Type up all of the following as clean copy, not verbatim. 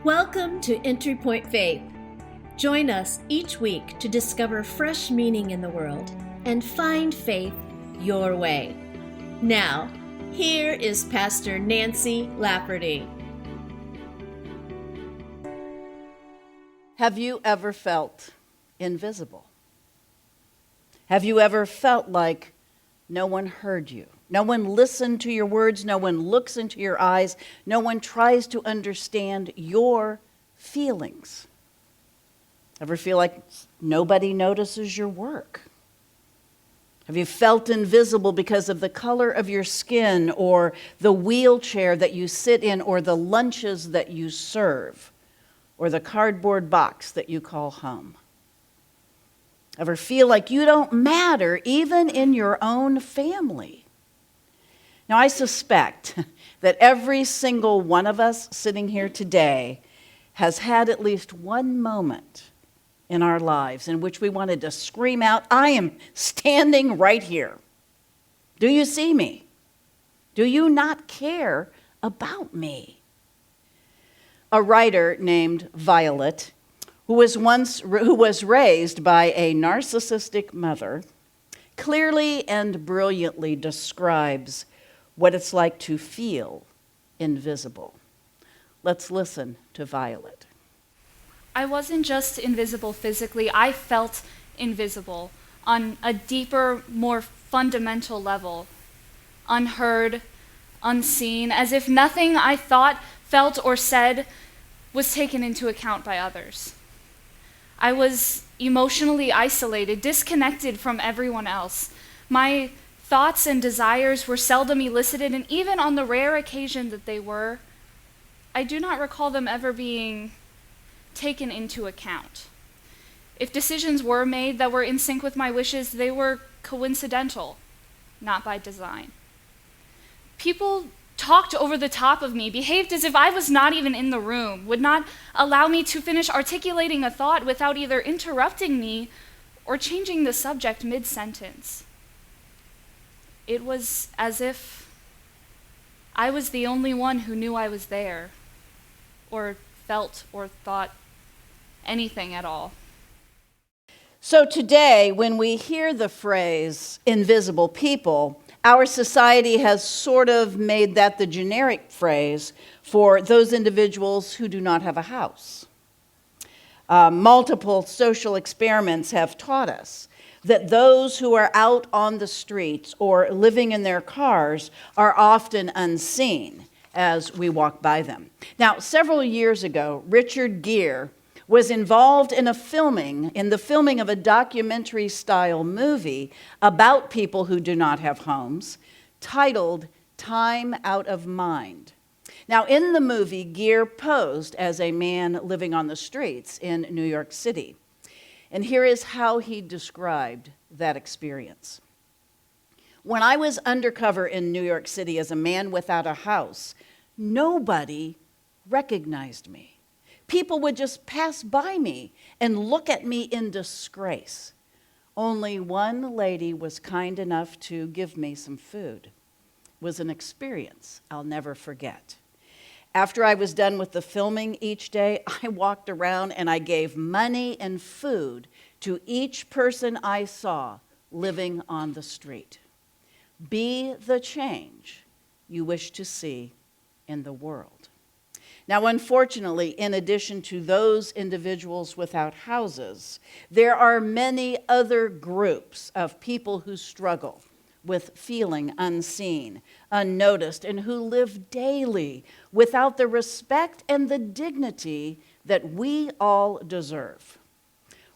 Welcome to Entry Point Faith. Join us each week to discover fresh meaning in the world and find faith your way. Now, here is Pastor Nancy Lafferty. Have you ever felt invisible? Have you ever felt like no one heard you? No one listened to your words. No one looks into your eyes. No one tries to understand your feelings. Ever feel like nobody notices your work? Have you felt invisible because of the color of your skin or the wheelchair that you sit in or the lunches that you serve or the cardboard box that you call home? Ever feel like you don't matter even in your own family? Now, I suspect that every single one of us sitting here today has had at least one moment in our lives in which we wanted to scream out, I am standing right here. Do you see me? Do you not care about me? A writer named Violet, who was raised by a narcissistic mother, clearly and brilliantly describes what it's like to feel invisible. Let's listen to Violet. I wasn't just invisible physically, I felt invisible on a deeper, more fundamental level. Unheard, unseen, as if nothing I thought, felt, or said was taken into account by others. I was emotionally isolated, disconnected from everyone else. My thoughts and desires were seldom elicited, and even on the rare occasion that they were, I do not recall them ever being taken into account. If decisions were made that were in sync with my wishes, they were coincidental, not by design. People talked over the top of me, behaved as if I was not even in the room, would not allow me to finish articulating a thought without either interrupting me or changing the subject mid-sentence. It was as if I was the only one who knew I was there, or felt or thought anything at all. So today, when we hear the phrase invisible people, our society has sort of made that the generic phrase for those individuals who do not have a house. Multiple social experiments have taught us that those who are out on the streets or living in their cars are often unseen as we walk by them. Now, several years ago, Richard Gere was involved in the filming of a documentary-style movie about people who do not have homes, titled Time Out of Mind. Now, in the movie, Gere posed as a man living on the streets in New York City. And here is how he described that experience. When I was undercover in New York City as a man without a house, nobody recognized me. People would just pass by me and look at me in disgrace. Only one lady was kind enough to give me some food. It was an experience I'll never forget. After I was done with the filming each day, I walked around and I gave money and food to each person I saw living on the street. Be the change you wish to see in the world. Now, unfortunately, in addition to those individuals without houses, there are many other groups of people who struggle with feeling unseen, unnoticed, and who live daily without the respect and the dignity that we all deserve.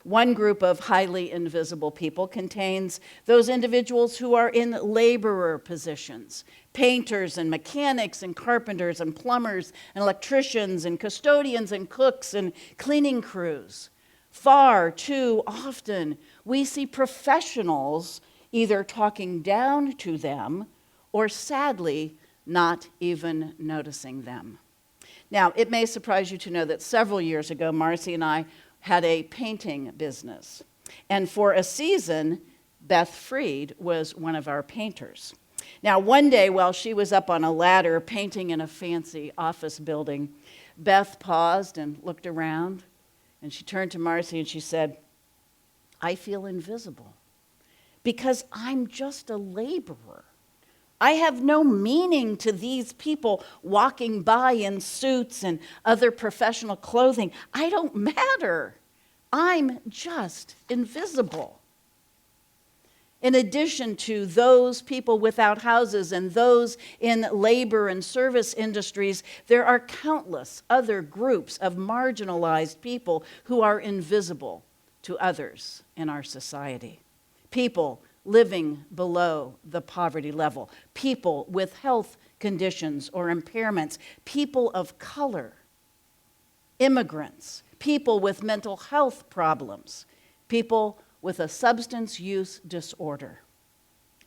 One group of highly invisible people contains those individuals who are in laborer positions, painters and mechanics and carpenters and plumbers and electricians and custodians and cooks and cleaning crews. Far too often, we see professionals either talking down to them or sadly not even noticing them. Now, it may surprise you to know that several years ago, Marcy and I had a painting business. And for a season, Beth Freed was one of our painters. Now, one day while she was up on a ladder painting in a fancy office building, Beth paused and looked around, and she turned to Marcy and she said, I feel invisible because I'm just a laborer. I have no meaning to these people walking by in suits and other professional clothing. I don't matter. I'm just invisible. In addition to those people without houses and those in labor and service industries, there are countless other groups of marginalized people who are invisible to others in our society. People living below the poverty level, people with health conditions or impairments, people of color, immigrants, people with mental health problems, people with a substance use disorder,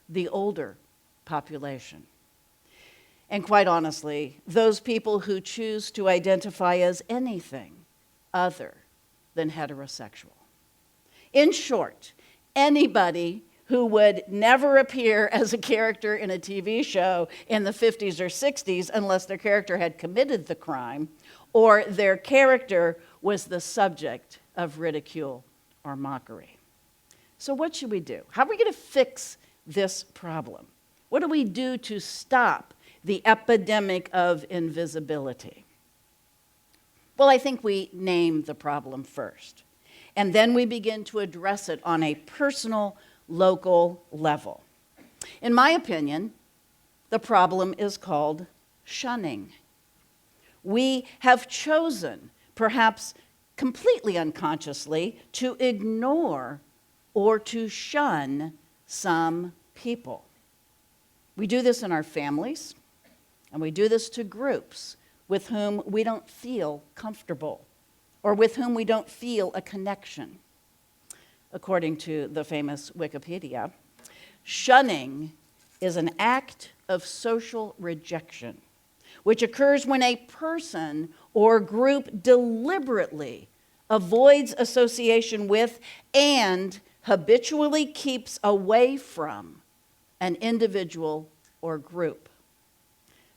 the older population. And quite honestly, those people who choose to identify as anything other than heterosexual. In short, anybody who would never appear as a character in a TV show in the 50s or 60s unless their character had committed the crime or their character was the subject of ridicule or mockery. So what should we do? How are we going to fix this problem? What do we do to stop the epidemic of invisibility? Well, I think we name the problem first, and then we begin to address it on a personal, local level. In my opinion, the problem is called shunning. We have chosen, perhaps completely unconsciously, to ignore or to shun some people. We do this in our families, and we do this to groups with whom we don't feel comfortable or with whom we don't feel a connection. According to the famous Wikipedia, shunning is an act of social rejection, which occurs when a person or group deliberately avoids association with and habitually keeps away from an individual or group.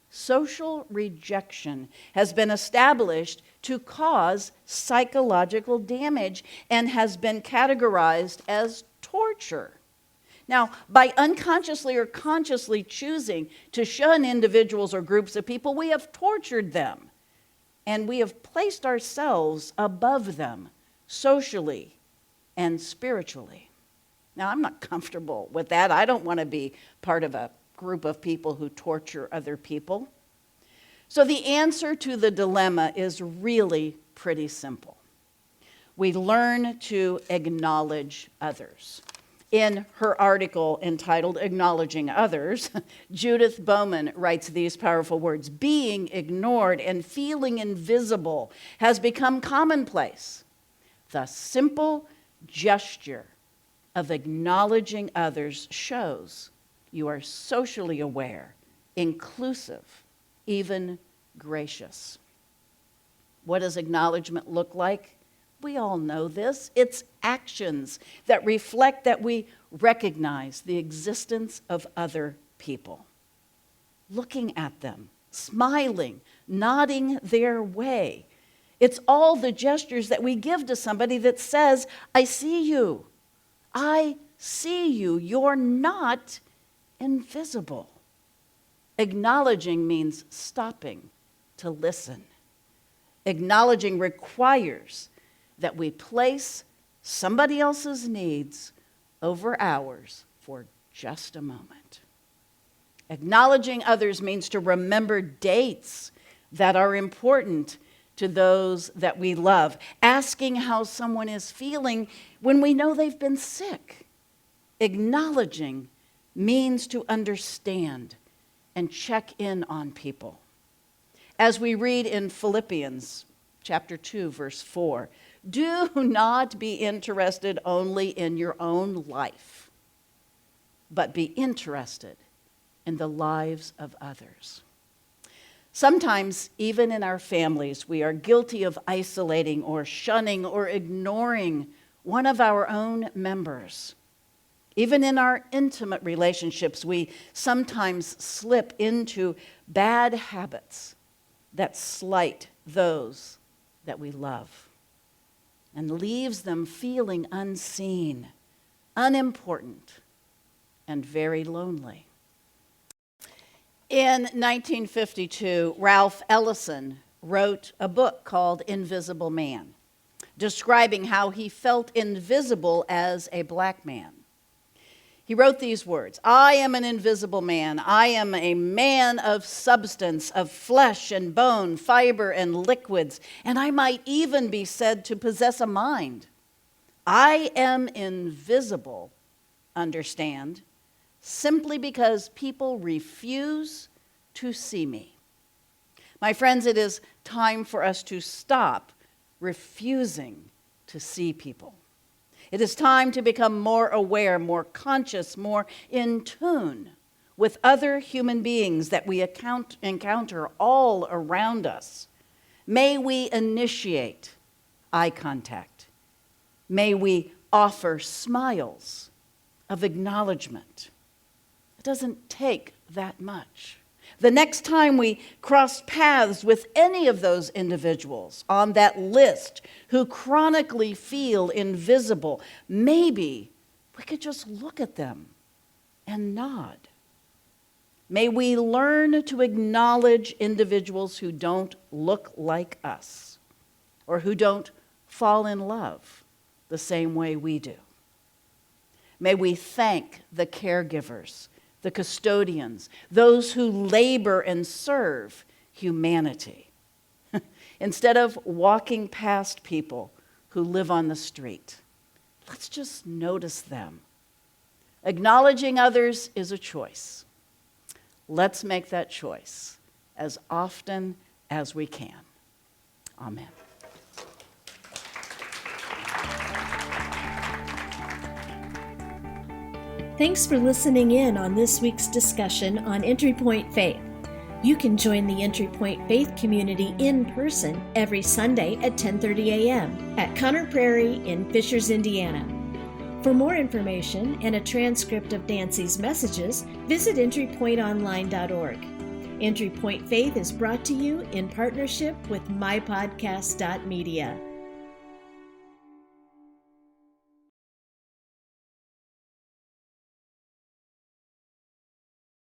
Social rejection has been established to cause psychological damage and has been categorized as torture. Now, by unconsciously or consciously choosing to shun individuals or groups of people, we have tortured them, and we have placed ourselves above them socially and spiritually. Now, I'm not comfortable with that. I don't want to be part of a group of people who torture other people. So the answer to the dilemma is really pretty simple. We learn to acknowledge others. In her article entitled Acknowledging Others, Judith Bowman writes these powerful words: being ignored and feeling invisible has become commonplace. The simple gesture of acknowledging others shows you are socially aware, inclusive, even gracious. What does acknowledgement look like? We all know this. It's actions that reflect that we recognize the existence of other people. Looking at them, smiling, nodding their way. It's all the gestures that we give to somebody that says, I see you. I see you. You're not invisible. Acknowledging means stopping to listen. Acknowledging requires that we place somebody else's needs over ours for just a moment. Acknowledging others means to remember dates that are important to those that we love. Asking how someone is feeling when we know they've been sick. Acknowledging means to understand and check in on people. As we read in Philippians chapter 2, verse 4, do not be interested only in your own life, but be interested in the lives of others. Sometimes, even in our families, we are guilty of isolating or shunning or ignoring one of our own members. Even in our intimate relationships, we sometimes slip into bad habits that slight those that we love and leaves them feeling unseen, unimportant, and very lonely. In 1952, Ralph Ellison wrote a book called Invisible Man, describing how he felt invisible as a black man. He wrote these words: "I am an invisible man. I am a man of substance, of flesh and bone, fiber and liquids, and I might even be said to possess a mind. I am invisible, understand, simply because people refuse to see me." My friends, it is time for us to stop refusing to see people. It is time to become more aware, more conscious, more in tune with other human beings that we encounter all around us. May we initiate eye contact. May we offer smiles of acknowledgement. It doesn't take that much. The next time we cross paths with any of those individuals on that list who chronically feel invisible, maybe we could just look at them and nod. May we learn to acknowledge individuals who don't look like us or who don't fall in love the same way we do. May we thank the caregivers, the custodians, those who labor and serve humanity, instead of walking past people who live on the street. Let's just notice them. Acknowledging others is a choice. Let's make that choice as often as we can. Amen. Thanks for listening in on this week's discussion on Entry Point Faith. You can join the Entry Point Faith community in person every Sunday at 10:30 a.m. at Conner Prairie in Fishers, Indiana. For more information and a transcript of Nancy's messages, visit entrypointonline.org. Entry Point Faith is brought to you in partnership with mypodcast.media.